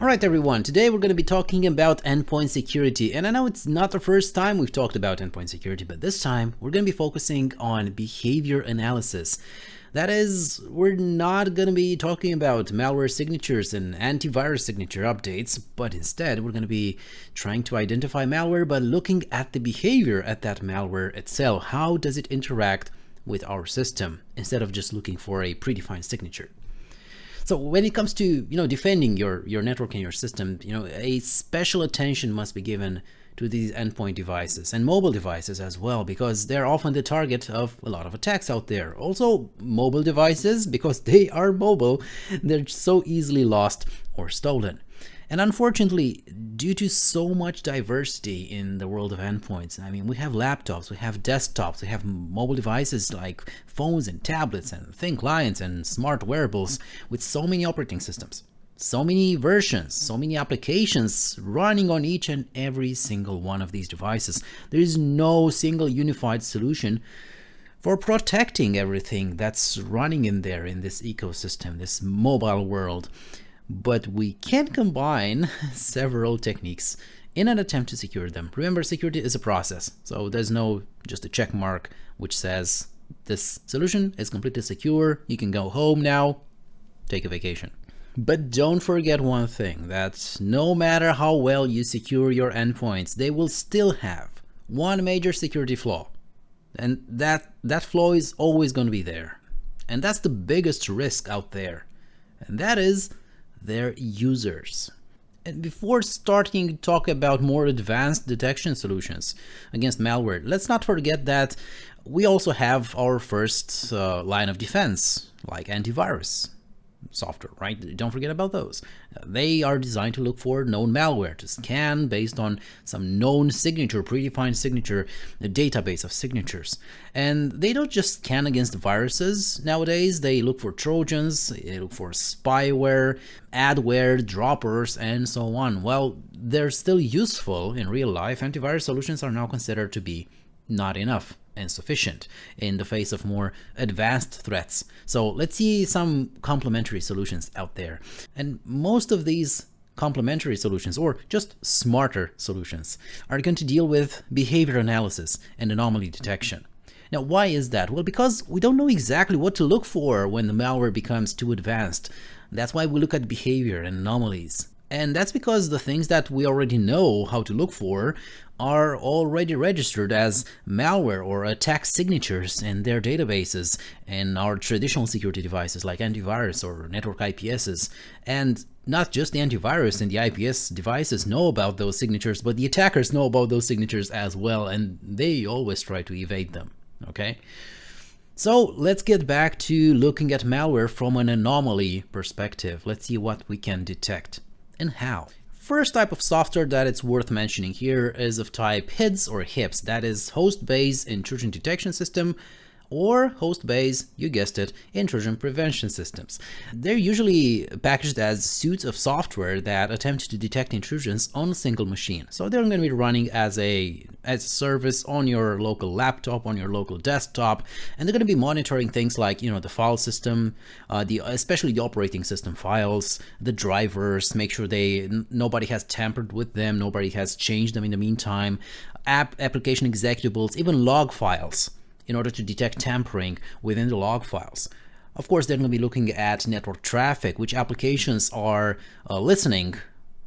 Alright everyone, today we're going to be talking about endpoint security, and I know it's not the first time we've talked about endpoint security, but this time we're going to be focusing on behavior analysis. That is, we're not going to be talking about malware signatures and antivirus signature updates, but instead we're going to be trying to identify malware by looking at the behavior at that malware itself. How does it interact with our system instead of just looking for a predefined signature? So when it comes to, defending your network and your system, a special attention must be given to these endpoint devices and mobile devices as well, because they're often the target of a lot of attacks out there. Also mobile devices, because they are mobile, they're so easily lost or stolen. And unfortunately, due to so much diversity in the world of endpoints, we have laptops, we have desktops, we have mobile devices like phones and tablets and thin clients and smart wearables with so many operating systems, so many versions, so many applications running on each and every single one of these devices. There is no single unified solution for protecting everything that's running in there in this ecosystem, this mobile world. But we can combine several techniques in an attempt to secure them. Remember, security is a process, so there's no just a check mark which says this solution is completely secure, you can go home now, take a vacation. But don't forget one thing, that no matter how well you secure your endpoints, they will still have one major security flaw. And that flaw is always going to be there. And that's the biggest risk out there. And that is their users. And before starting to talk about more advanced detection solutions against malware, let's not forget that we also have our first line of defense, like antivirus software, right? Don't forget about those. They are designed to look for known malware, to scan based on some known signature, predefined signature, a database of signatures. And they don't just scan against viruses nowadays, they look for Trojans, they look for spyware, adware, droppers, and so on. Well, they're still useful in real life. Antivirus solutions are now considered to be not enough and sufficient in the face of more advanced threats. So let's see some complementary solutions out there. And most of these complementary solutions, or just smarter solutions, are going to deal with behavior analysis and anomaly detection. Now, why is that? Well, because we don't know exactly what to look for when the malware becomes too advanced. That's why we look at behavior and anomalies. And that's because the things that we already know how to look for are already registered as malware or attack signatures in their databases and our traditional security devices like antivirus or network IPSs. And not just the antivirus and the IPS devices know about those signatures, but the attackers know about those signatures as well, and they always try to evade them, okay? So let's get back to looking at malware from an anomaly perspective. Let's see what we can detect and how. First type of software that it's worth mentioning here is of type HIDS or HIPS, that is host-based intrusion detection system, or host-based, you guessed it, intrusion prevention systems. They're usually packaged as suites of software that attempt to detect intrusions on a single machine. So they're going to be running as a service on your local laptop, on your local desktop, and they're going to be monitoring things like, the file system, especially the operating system files, the drivers, make sure nobody has tampered with them, nobody has changed them in the meantime, application executables, even log files, in order to detect tampering within the log files. Of course, they're going to be looking at network traffic, which applications are listening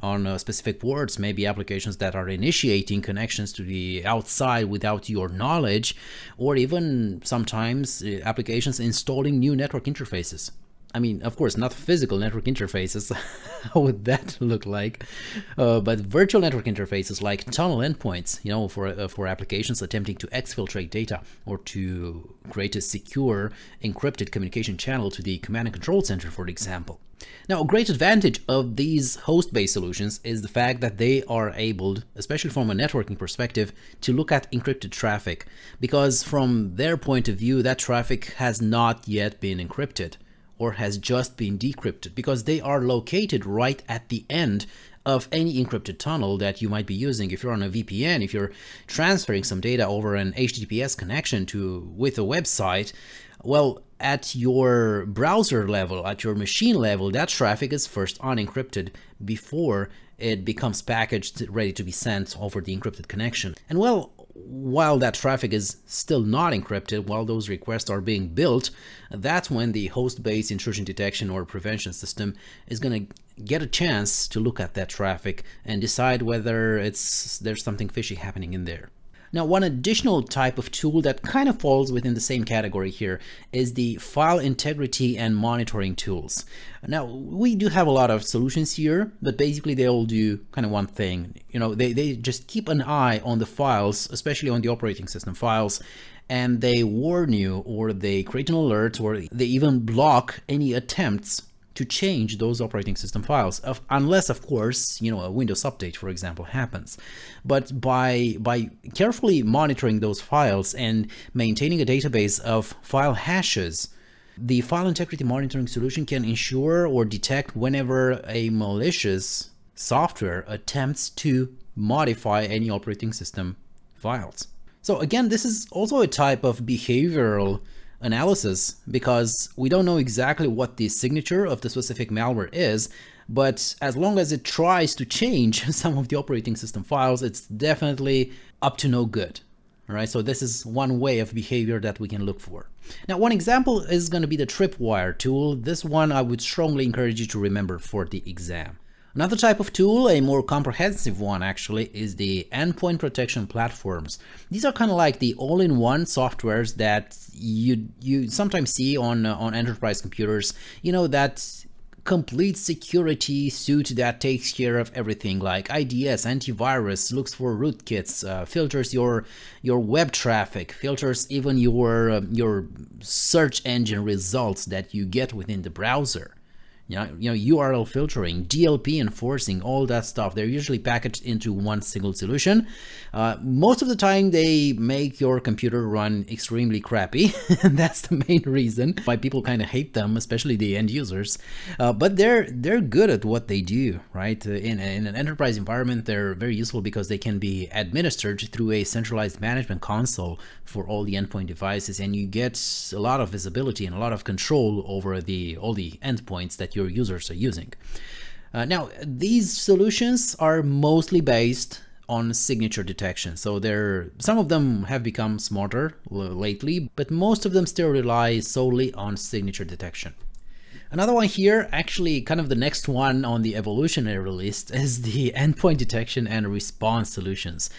on specific ports, maybe applications that are initiating connections to the outside without your knowledge, or even sometimes applications installing new network interfaces. Of course, not physical network interfaces, how would that look like? But virtual network interfaces like tunnel endpoints, for applications attempting to exfiltrate data or to create a secure encrypted communication channel to the command and control center, for example. Now, a great advantage of these host-based solutions is the fact that they are able, especially from a networking perspective, to look at encrypted traffic, because from their point of view, that traffic has not yet been encrypted or has just been decrypted, because they are located right at the end of any encrypted tunnel that you might be using. If you're on a VPN, if you're transferring some data over an HTTPS connection with a website, well, at your browser level, at your machine level, that traffic is first unencrypted before it becomes packaged, ready to be sent over the encrypted connection. And well, while that traffic is still not encrypted, while those requests are being built, that's when the host-based intrusion detection or prevention system is going to get a chance to look at that traffic and decide whether there's something fishy happening in there. Now, one additional type of tool that kind of falls within the same category here is the file integrity and monitoring tools. Now, we do have a lot of solutions here, but basically they all do kind of one thing. You know, they just keep an eye on the files, especially on the operating system files, and they warn you, or they create an alert, or they even block any attempts to change those operating system files, unless, of course, you know, a Windows update, for example, happens. But by carefully monitoring those files and maintaining a database of file hashes, the file integrity monitoring solution can ensure or detect whenever a malicious software attempts to modify any operating system files. So again, this is also a type of behavioral analysis, because we don't know exactly what the signature of the specific malware is, but as long as it tries to change some of the operating system files, it's definitely up to no good. All right, so this is one way of behavior that we can look for. Now, one example is going to be the tripwire tool. This one I would strongly encourage you to remember for the exam. Another type of tool, a more comprehensive one actually, is the endpoint protection platforms. These are kind of like the all-in-one softwares that you sometimes see on enterprise computers. You know, that complete security suite that takes care of everything, like IDS, antivirus, looks for rootkits, filters your web traffic, filters even your search engine results that you get within the browser. You know, URL filtering, DLP enforcing, all that stuff. They're usually packaged into one single solution. Most of the time, they make your computer run extremely crappy. And that's the main reason why people kind of hate them, especially the end users. But they're good at what they do, right? In an enterprise environment, they're very useful because they can be administered through a centralized management console for all the endpoint devices, and you get a lot of visibility and a lot of control over all the endpoints that your users are using. Now, these solutions are mostly based on signature detection. So some of them have become smarter lately, but most of them still rely solely on signature detection. Another one here, actually kind of the next one on the evolutionary list, is the endpoint detection and response solutions.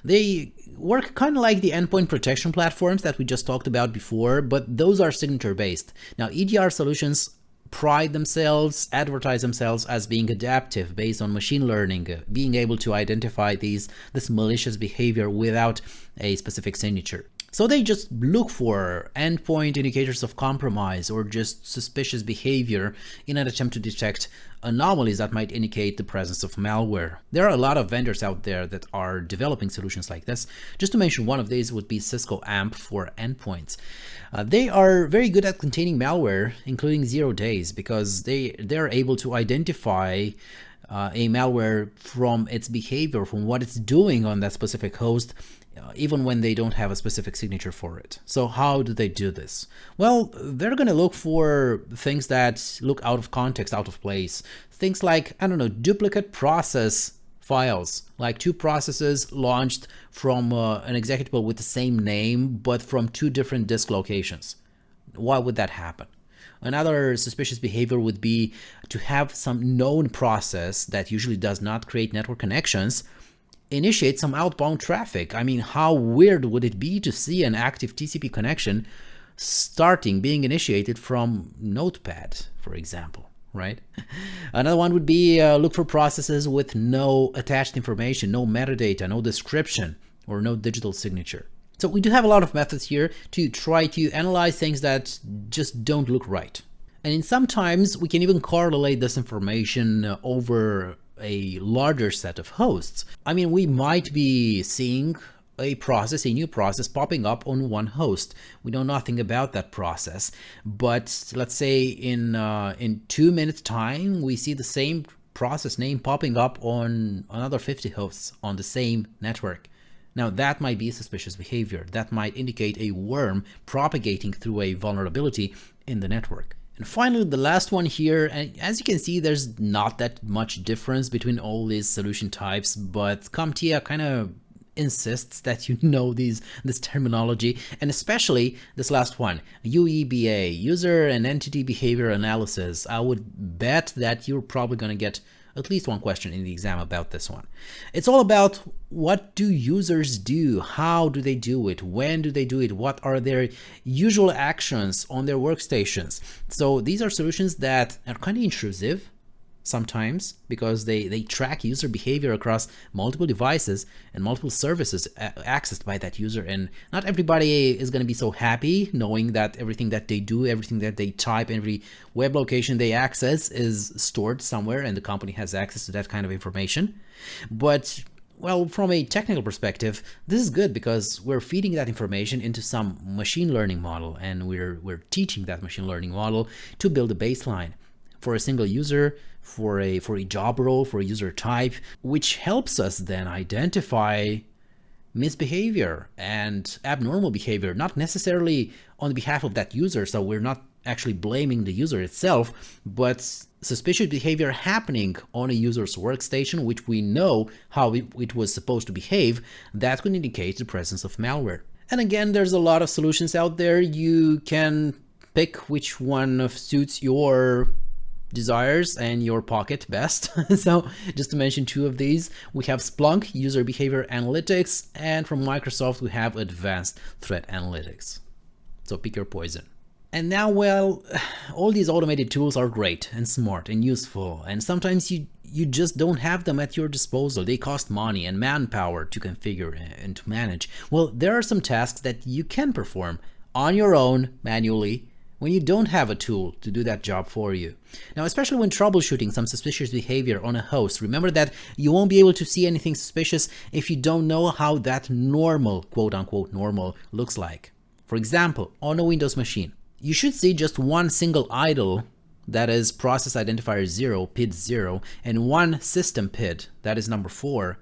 They work kind of like the endpoint protection platforms that we just talked about before, but those are signature based. Now, EDR solutions advertise themselves as being adaptive, based on machine learning, being able to identify this malicious behavior without a specific signature. So they just look for endpoint indicators of compromise or just suspicious behavior in an attempt to detect anomalies that might indicate the presence of malware. There are a lot of vendors out there that are developing solutions like this. Just to mention, one of these would be Cisco AMP for endpoints. They are very good at containing malware, including 0 days, because they're able to identify a malware from its behavior, from what it's doing on that specific host, even when they don't have a specific signature for it. So how do they do this? Well, they're going to look for things that look out of context, out of place. Things like, I don't know, duplicate process files, like 2 processes launched from an executable with the same name, but from 2 different disk locations. Why would that happen? Another suspicious behavior would be to have some known process that usually does not create network connections initiate some outbound traffic. I mean, how weird would it be to see an active TCP connection being initiated from Notepad, for example, right? Another one would be look for processes with no attached information, no metadata, no description, or no digital signature. So we do have a lot of methods here to try to analyze things that just don't look right. And sometimes we can even correlate this information over a larger set of hosts. I mean, we might be seeing a new process popping up on one host. We know nothing about that process, but let's say in 2 minutes time, we see the same process name popping up on another 50 hosts on the same network. Now that might be suspicious behavior. That might indicate a worm propagating through a vulnerability in the network. And finally, the last one here, and as you can see, there's not that much difference between all these solution types, but CompTIA kind of insists that you know this terminology, and especially this last one, UEBA, User and Entity Behavior Analysis. I would bet that you're probably going to get at least one question in the exam about this one. It's all about what do users do, how do they do it, when do they do it, what are their usual actions on their workstations. So these are solutions that are kind of intrusive sometimes because they track user behavior across multiple devices and multiple services accessed by that user, and not everybody is going to be so happy knowing that everything that they do, everything that they type, every web location they access is stored somewhere and the company has access to that kind of information. But well, from a technical perspective, this is good because we're feeding that information into some machine learning model, and we're teaching that machine learning model to build a baseline for a single user, for a job role, for a user type, which helps us then identify misbehavior and abnormal behavior, not necessarily on behalf of that user. So we're not actually blaming the user itself, but suspicious behavior happening on a user's workstation, which we know how it was supposed to behave, that could indicate the presence of malware. And again, there's a lot of solutions out there. You can pick which one suits your desires and your pocket best. So just to mention two of these, we have Splunk, User Behavior Analytics, and from Microsoft we have Advanced Threat Analytics. So pick your poison. And now, well, all these automated tools are great and smart and useful, and sometimes you just don't have them at your disposal. They cost money and manpower to configure and to manage. Well, there are some tasks that you can perform on your own manually when you don't have a tool to do that job for you. Now, especially when troubleshooting some suspicious behavior on a host, remember that you won't be able to see anything suspicious if you don't know how that normal, quote-unquote normal, looks like. For example, on a Windows machine, you should see just one single idle, that is process identifier 0, PID 0, and one system PID, that is number 4.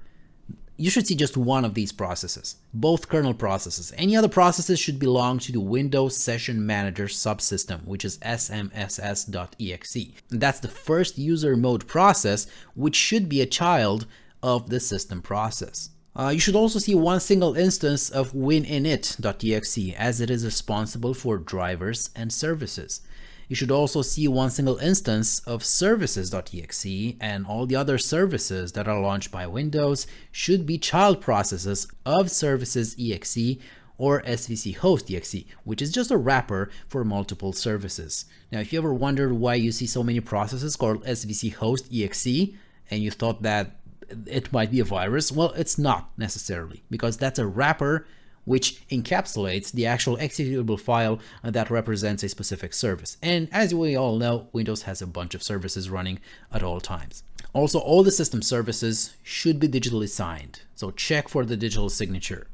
You should see just one of these processes, both kernel processes. Any other processes should belong to the Windows Session Manager subsystem, which is smss.exe. That's the first user mode process, which should be a child of the system process. You should also see one single instance of wininit.exe, as it is responsible for drivers and services. You should also see one single instance of services.exe, and all the other services that are launched by Windows should be child processes of services.exe or svc host.exe, which is just a wrapper for multiple services. Now, if you ever wondered why you see so many processes called svc host.exe and you thought that it might be a virus, well, it's not necessarily, because that's a wrapper which encapsulates the actual executable file that represents a specific service. And as we all know, Windows has a bunch of services running at all times. Also, all the system services should be digitally signed, so check for the digital signature.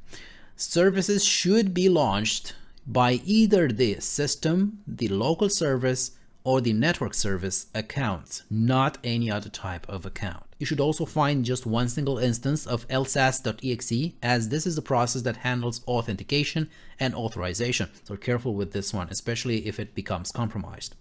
Services should be launched by either the system, the local service, or the network service accounts, not any other type of account. You should also find just one single instance of lsas.exe, as this is the process that handles authentication and authorization. So careful with this one, especially if it becomes compromised.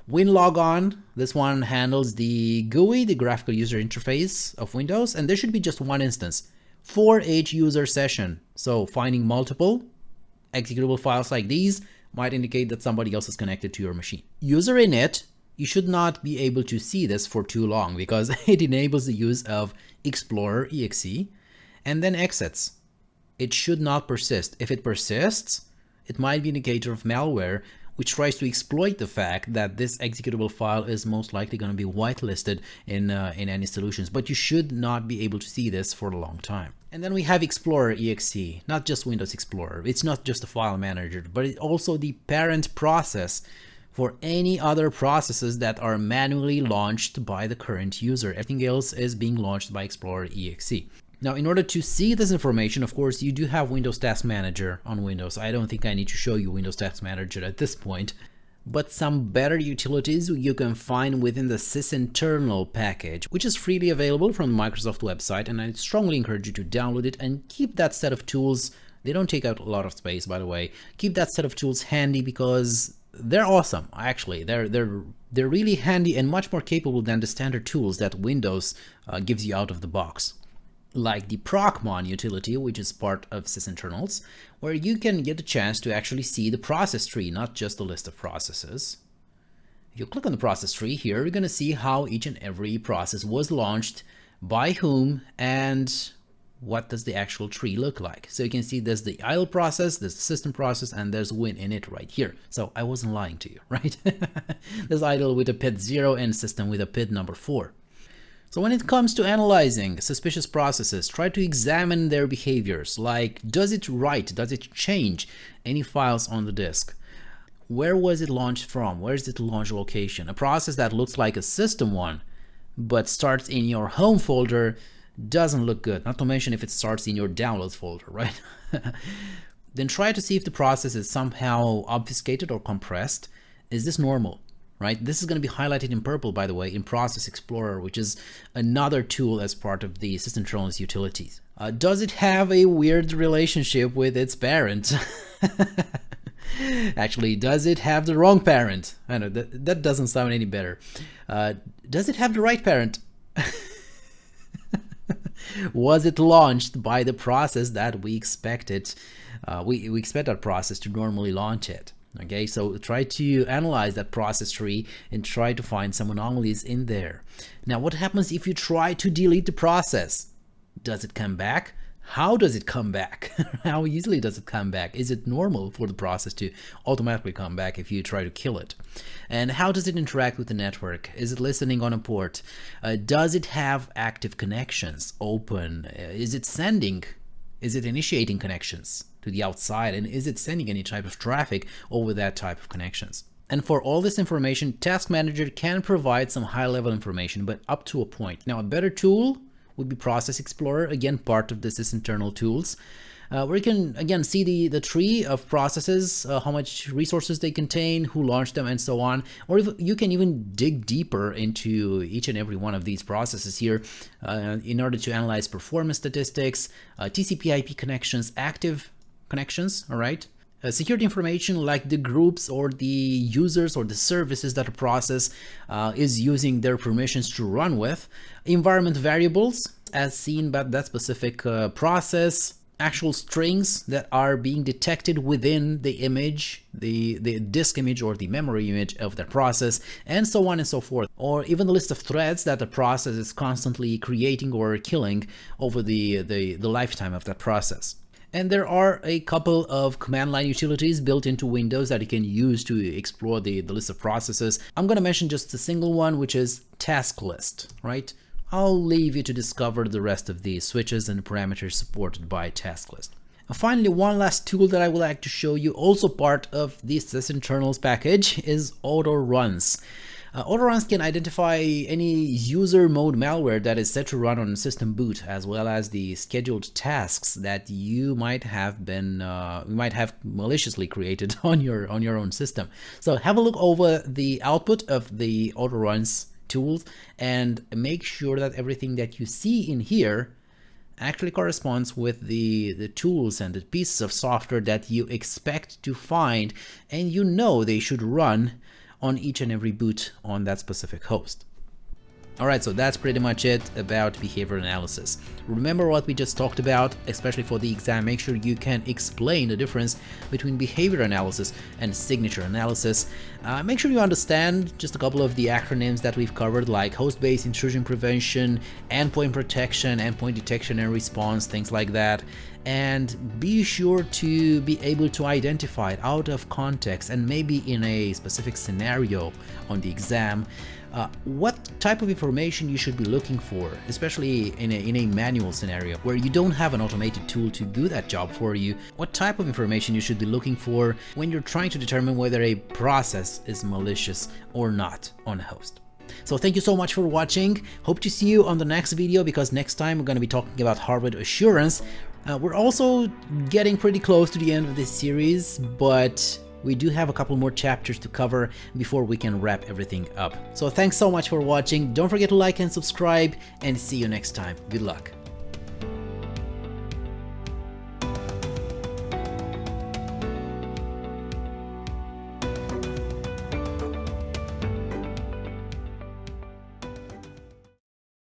WinLogon, this one handles the GUI, the graphical user interface of Windows, and there should be just one instance for each user session. So finding multiple executable files like these might indicate that somebody else is connected to your machine. User init, you should not be able to see this for too long because it enables the use of Explorer.exe and then exits. It should not persist. If it persists, it might be an indicator of malware which tries to exploit the fact that this executable file is most likely going to be whitelisted in any solutions, but you should not be able to see this for a long time. And then we have Explorer.exe, not just Windows Explorer. It's not just a file manager, but it's also the parent process for any other processes that are manually launched by the current user. Everything else is being launched by Explorer.exe. Now, in order to see this information, of course, you do have Windows Task Manager on Windows. I don't think I need to show you Windows Task Manager at this point. but some better utilities you can find within the sysinternal package, which is freely available from the Microsoft website, and I strongly encourage you to download it and keep that set of tools. They don't take out a lot of space, by the way. Keep that set of tools handy because they're awesome. Actually, they're really handy and much more capable than the standard tools that Windows gives you out of the box. Like the procmon utility, which is part of sysinternals, where you can get a chance to actually see the process tree, not just a list of processes. If you click on the process tree here, you're going to see how each and every process was launched, by whom, and what does the actual tree look like. So you can see there's the idle process, there's the system process, and there's win in it right here. So I wasn't lying to you, right? There's idle with a PID 0 and system with a PID number 4. So when it comes to analyzing suspicious processes, try to examine their behaviors, like does it write, does it change any files on the disk? Where was it launched from? Where is its launch location? A process that looks like a system one, but starts in your home folder doesn't look good, not to mention if it starts in your downloads folder, right? Then try to see if the process is somehow obfuscated or compressed. Is this normal? Right? This is going to be highlighted in purple, by the way, in Process Explorer, which is another tool as part of the sysinternals utilities. Does it have a weird relationship with its parent? Actually, does it have the wrong parent? I know that doesn't sound any better. Does it have the right parent? Was it launched by the process that we expected? We expect that process to normally launch it. Okay, so try to analyze that process tree and try to find some anomalies in there. Now, what happens if you try to delete the process? Does it come back? How does it come back? How easily does it come back? Is it normal for the process to automatically come back if you try to kill it? And how does it interact with the network? Is it listening on a port? Does it have active connections open? Is it sending? Is it initiating connections to the outside, and is it sending any type of traffic over that type of connections? And for all this information, Task Manager can provide some high-level information, but up to a point. Now, a better tool would be Process Explorer, again part of the sysinternal tools, where you can again see the tree of processes, how much resources they contain, who launched them, and so on. Or if you can even dig deeper into each and every one of these processes here in order to analyze performance statistics, TCP/IP connections, active connections, all right? Security information like the groups or the users or the services that a process is using their permissions to run with, environment variables as seen by that specific process, actual strings that are being detected within the image, the disk image or the memory image of that process, and so on and so forth. Or even the list of threads that the process is constantly creating or killing over the lifetime of that process. And there are a couple of command line utilities built into Windows that you can use to explore the list of processes. I'm going to mention just a single one, which is task list, right? I'll leave you to discover the rest of the switches and parameters supported by task list. And finally, one last tool that I would like to show you, also part of the sysinternals package, is auto runs. Auto runs can identify any user mode malware that is set to run on system boot, as well as the scheduled tasks that you might have maliciously created on your own system. So have a look over the output of the auto runs tools and make sure that everything that you see in here actually corresponds with the tools and the pieces of software that you expect to find, and you know they should run on each and every boot on that specific host. Alright, so that's pretty much it about behavior analysis. Remember what we just talked about, especially for the exam. Make sure you can explain the difference between behavior analysis and signature analysis. Make sure you understand just a couple of the acronyms that we've covered, like host-based intrusion prevention, endpoint protection, endpoint detection and response, things like that. And be sure to be able to identify it out of context and maybe in a specific scenario on the exam, what type of information you should be looking for, especially in a manual scenario where you don't have an automated tool to do that job for you. What type of information you should be looking for when you're trying to determine whether a process is malicious or not on a host. So thank you so much for watching. Hope to see you on the next video, because next time we're going to be talking about hardware assurance. We're also getting pretty close to the end of this series, but we do have a couple more chapters to cover before we can wrap everything up. So thanks so much for watching. Don't forget to like and subscribe, and see you next time. Good luck.